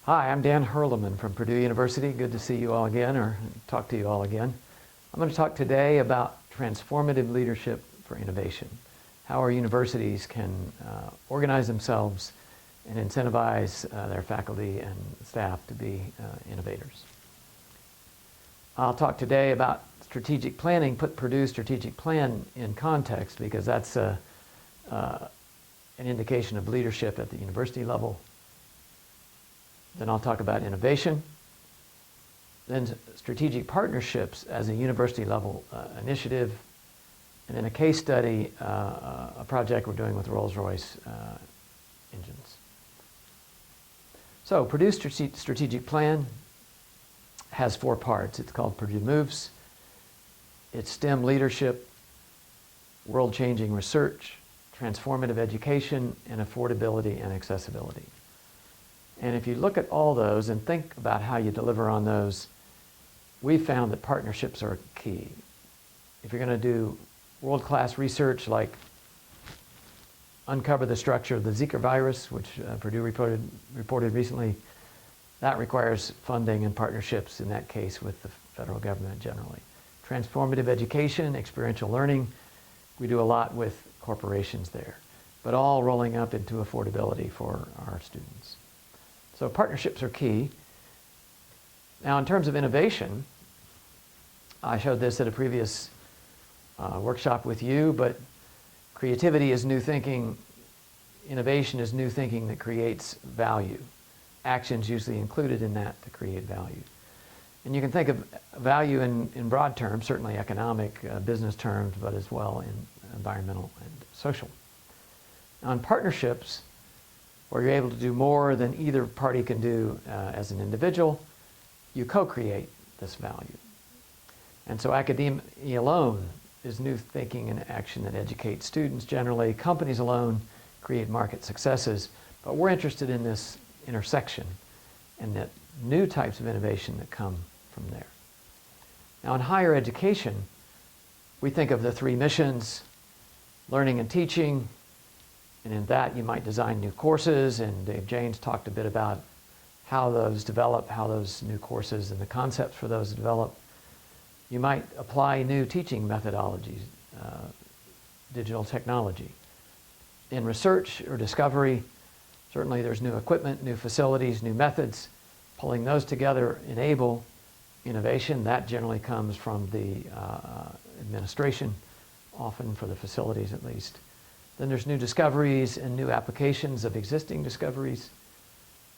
Hi, I'm Dan Hirleman from Purdue University. Good to see you all again, or talk to you all again. I'm going to talk today about transformative leadership for innovation, how our universities can organize themselves and incentivize their faculty and staff to be innovators. I'll talk today about strategic planning, put Purdue's strategic plan in context, because that's an indication of leadership at the university level. Then I'll talk about innovation, then strategic partnerships as a university level initiative, and then a case study, a project we're doing with Rolls-Royce engines. So Purdue's strategic plan has 4 parts. It's called Purdue Moves. It's STEM leadership, world-changing research, transformative education, and affordability and accessibility. And if you look at all those and think about how you deliver on those, we've found that partnerships are key. If you're going to do world-class research like uncover the structure of the Zika virus, which Purdue reported recently, that requires funding and partnerships, in that case, with the federal government generally. Transformative education, experiential learning, we do a lot with corporations there, but all rolling up into affordability for our students. So partnerships are key. Now, in terms of innovation, I showed this at a previous workshop with you, but creativity is new thinking. Innovation is new thinking that creates value. Actions usually included in that to create value. And you can think of value in broad terms, certainly economic, business terms, but as well in environmental and social. Now, in partnerships, where you're able to do more than either party can do as an individual, you co-create this value. And so academia alone is new thinking and action that educates students generally. Companies alone create market successes, but we're interested in this intersection and that new types of innovation that come from there. Now, in higher education, we think of the 3 missions: learning and teaching, and in that you might design new courses, and Dave Janes talked a bit about how those develop, how those new courses and the concepts for those develop. You might apply new teaching methodologies, digital technology. In research or discovery, certainly there's new equipment, new facilities, new methods. Pulling those together enable innovation. That generally comes from the administration, often for the facilities at least. Then there's new discoveries and new applications of existing discoveries.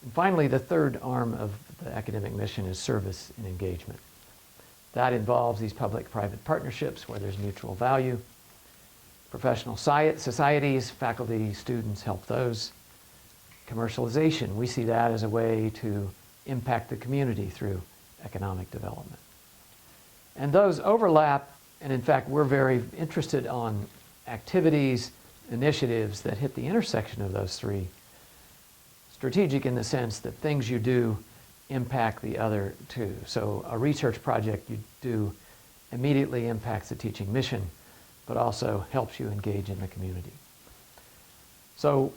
And finally, the third arm of the academic mission is service and engagement. That involves these public-private partnerships where there's mutual value. Professional societies, faculty, students help those. Commercialization, we see that as a way to impact the community through economic development. And those overlap, and in fact, we're very interested on activities, initiatives that hit the intersection of those 3. Strategic in the sense that things you do impact the other 2. So a research project you do immediately impacts the teaching mission, but also helps you engage in the community. So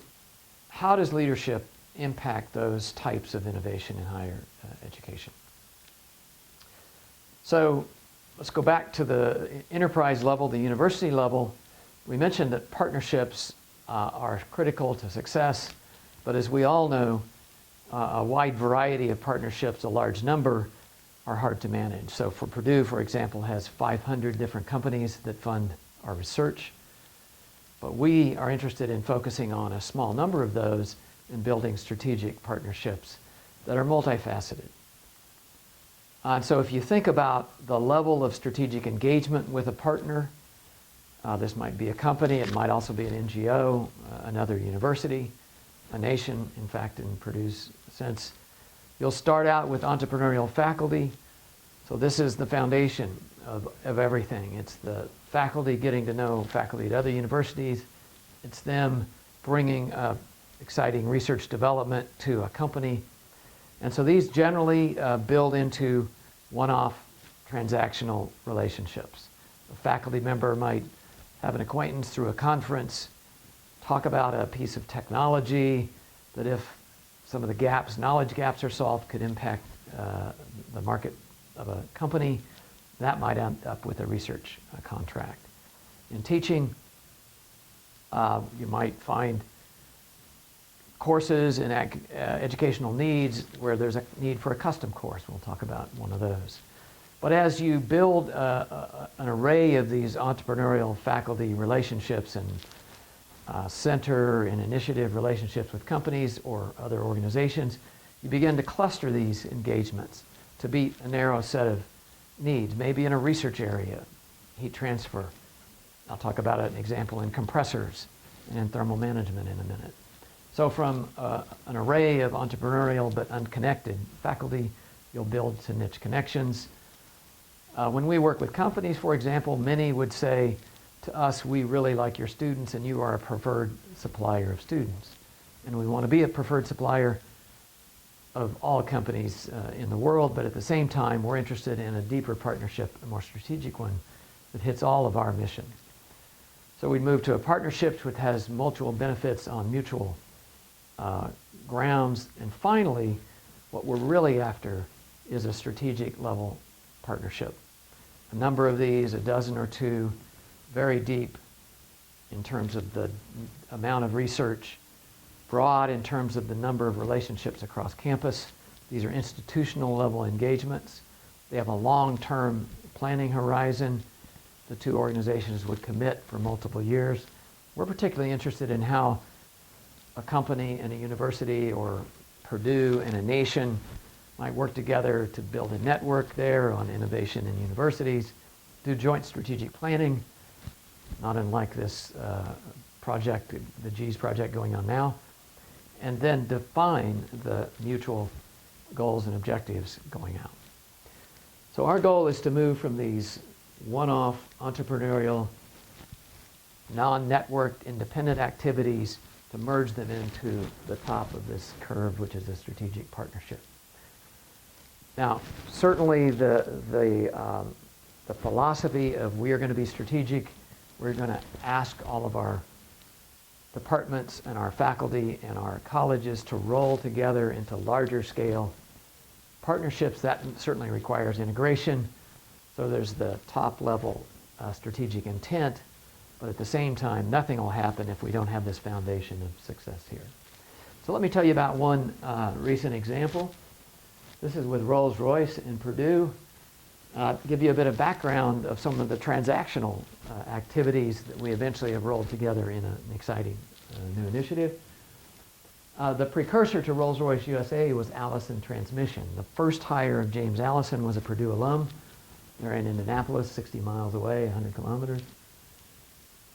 how does leadership impact those types of innovation in higher education? So let's go back to the enterprise level, the university level. We mentioned that partnerships are critical to success, but as we all know, a wide variety of partnerships, a large number, are hard to manage. So for Purdue, for example, has 500 different companies that fund our research, but we are interested in focusing on a small number of those and building strategic partnerships that are multifaceted. So if you think about the level of strategic engagement with a partner, this might be a company, it might also be an NGO, another university, a nation, in fact, in Purdue's sense. You'll start out with entrepreneurial faculty. So this is the foundation of everything. It's the faculty getting to know faculty at other universities. It's them bringing exciting research development to a company. And so these generally build into one-off transactional relationships. A faculty member might have an acquaintance through a conference, talk about a piece of technology that if some of the gaps, knowledge gaps are solved, could impact the market of a company. That might end up with a research contract. In teaching, you might find courses and educational needs where there's a need for a custom course. We'll talk about one of those. But as you build an array of these entrepreneurial faculty relationships and center and initiative relationships with companies or other organizations, you begin to cluster these engagements to meet a narrow set of needs, maybe in a research area, heat transfer. I'll talk about an example in compressors and in thermal management in a minute. So from an array of entrepreneurial but unconnected faculty, you'll build to niche connections. When we work with companies, for example, many would say to us, we really like your students and you are a preferred supplier of students. And we want to be a preferred supplier of all companies in the world, but at the same time, we're interested in a deeper partnership, a more strategic one that hits all of our missions. So we move to a partnership which has mutual benefits on mutual grounds. And finally, what we're really after is a strategic level partnership. A number of these, a dozen or two, very deep in terms of the amount of research, broad in terms of the number of relationships across campus. These are institutional level engagements. They have a long-term planning horizon. The two organizations would commit for multiple years. We're particularly interested in how a company and a university or Purdue and a nation might work together to build a network there on innovation in universities, do joint strategic planning, not unlike this project, the GIES project going on now, and then define the mutual goals and objectives going out. So our goal is to move from these one-off entrepreneurial, non-networked, independent activities to merge them into the top of this curve, which is a strategic partnership. Now, certainly the philosophy of we are going to be strategic, we're going to ask all of our departments and our faculty and our colleges to roll together into larger scale partnerships. That certainly requires integration. So there's the top level strategic intent, but at the same time, nothing will happen if we don't have this foundation of success here. So let me tell you about one recent example. This is with Rolls-Royce in Purdue. Give you a bit of background of some of the transactional activities that we eventually have rolled together in an exciting new initiative. The precursor to Rolls-Royce USA was Allison Transmission. The first hire of James Allison was a Purdue alum. They're in Indianapolis, 60 miles away, 100 kilometers.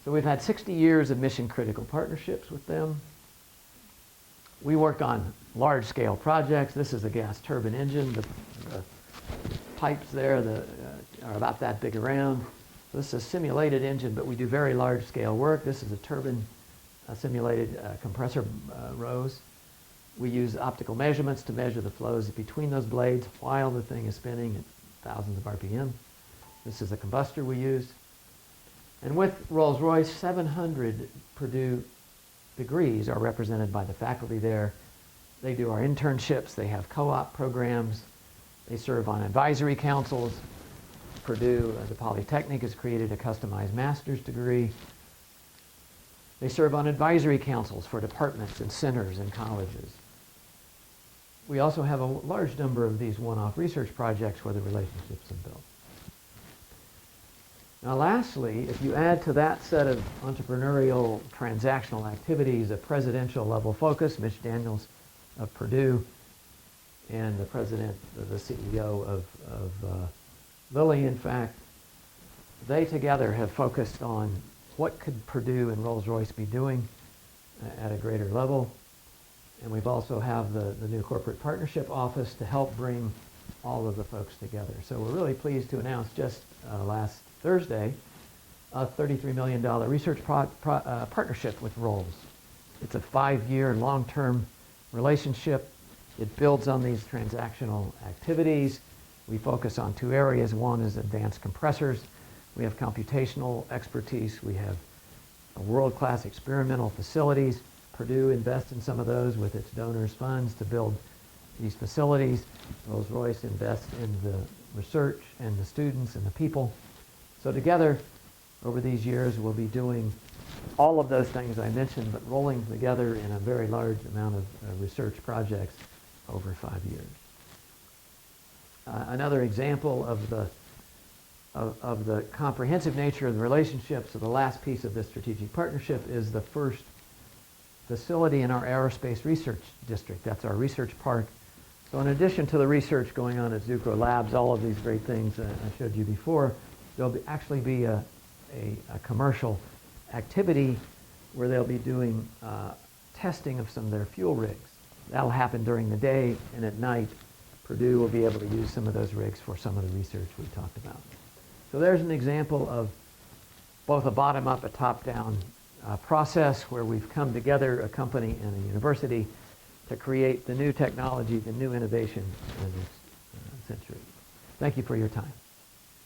So we've had 60 years of mission-critical partnerships with them. We work on large-scale projects. This is a gas turbine engine. The pipes there are about that big around. So this is a simulated engine, but we do very large-scale work. This is a turbine simulated compressor rows. We use optical measurements to measure the flows between those blades while the thing is spinning at thousands of RPM. This is a combustor we use. And with Rolls-Royce, 700 Purdue degrees are represented by the faculty there. They do our internships. They have co-op programs. They serve on advisory councils. Purdue, the Polytechnic, has created a customized master's degree. They serve on advisory councils for departments and centers and colleges. We also have a large number of these one-off research projects where the relationships are built. Now lastly, if you add to that set of entrepreneurial transactional activities a presidential level focus, Mitch Daniels of Purdue and the president, the CEO of Lilly, in fact, they together have focused on what could Purdue and Rolls-Royce be doing at a greater level. And we've also have the new corporate partnership office to help bring all of the folks together. So we're really pleased to announce just last Thursday a $33 million research partnership with Rolls. It's a 5-year long-term relationship. It builds on these transactional activities. We focus on 2 areas. One is advanced compressors. We have computational expertise. We have world-class experimental facilities, Purdue invests in some of those with its donors' funds to build these facilities. Rolls-Royce invests in the research and the students and the people. So together, over these years, we'll be doing all of those things I mentioned, but rolling together in a very large amount of research projects over 5 years. Another example of the comprehensive nature of the relationship, so the last piece of this strategic partnership is the first facility in our aerospace research district. That's our research park. So in addition to the research going on at Zucro Labs, all of these great things I showed you before, there'll actually be a commercial activity where they'll be doing testing of some of their fuel rigs. That'll happen during the day, and at night, Purdue will be able to use some of those rigs for some of the research we talked about. So there's an example of both a bottom-up, a top-down process where we've come together, a company and a university, to create the new technology, the new innovation in this century. Thank you for your time.